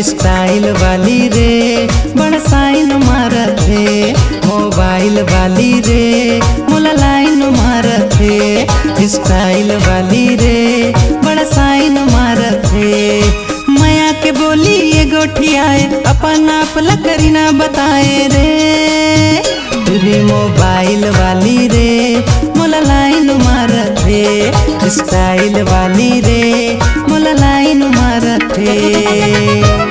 Style वाली रे बड़ा साइन मारत है। मोबाइल वाली रे मोला लाइन मारत है। स्टाइल वाली रे बड़ा साइन मारत है। माया के बोली ये गोठियाए अपन आप लकड़ी ना बताए रे। तुरी मोबाइल वाली रे मोला लाइन मारत है। स्टाइल वाली रे मोला लाइन मारत है।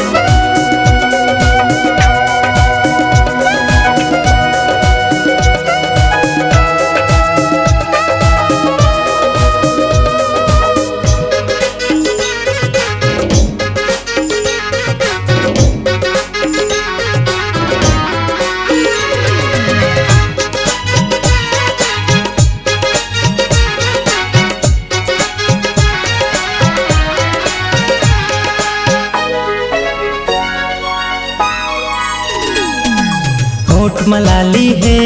होठ मलाली है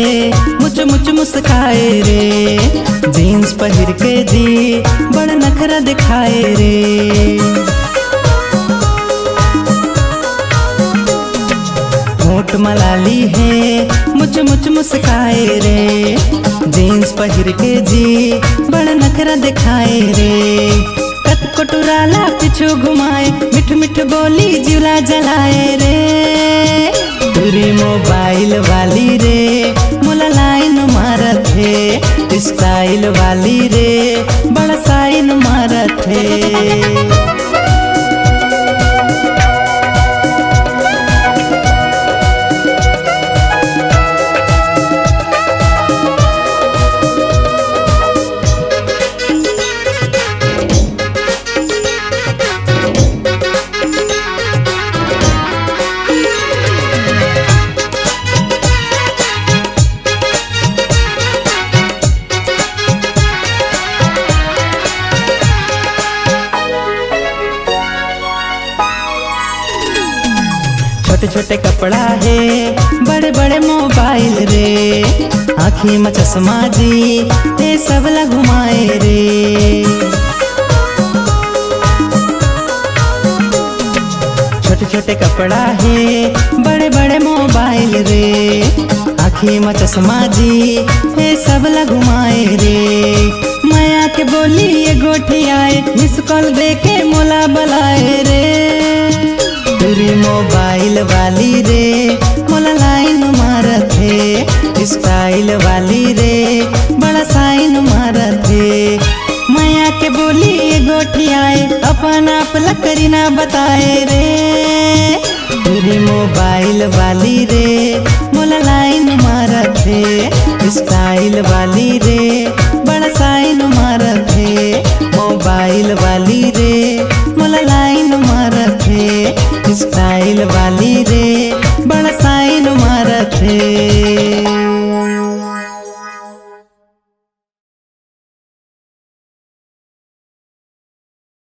मुझ मुझ मुस्काए रे। जीन्स पहन के जी बड़ा नखरा दिखाए रे। होठ मलाली है मुझ मुझ मुस्काए रे। जीन्स पहन के जी बड़ा नखरा दिखाए रे। कत कटुराला पिछू घुमाए मिठ मिठ बोली जिला जलाए रे। तुरी मोबाइल वाली रे मोला लाइन मारत है। स्टाइल वाली रे बड़ा साइन मारत है। छोटे छोटे कपड़ा है बड़े बड़े मोबाइल रे। आँखी में चश्मा जी ये सब ला घुमाए रे। छोटे छोटे कपड़ा है बड़े बड़े मोबाइल रे। आँखी में चश्मा जी ये सब ला घुमाए रे। माया के बोली ये गोठियाए मिस कॉल दे के मोला बुलाए रे। तुरी मोबाइल वाली रे मोला लाइन मारत है। स्टाइल वाली रे बड़ा साइन मारत है। माया के बोली ये गोठियाए अपन आप लकड़ी ना बताए रे। तुरी मोबाइल वाली रे मोला लाइन मारत है। स्टाइल वाली रे बड़ा साइन मारत है। मोबाइल वाली रे मोला लाइन मारत है। स्टाइल वाली रे बड़ा साइन मारत है।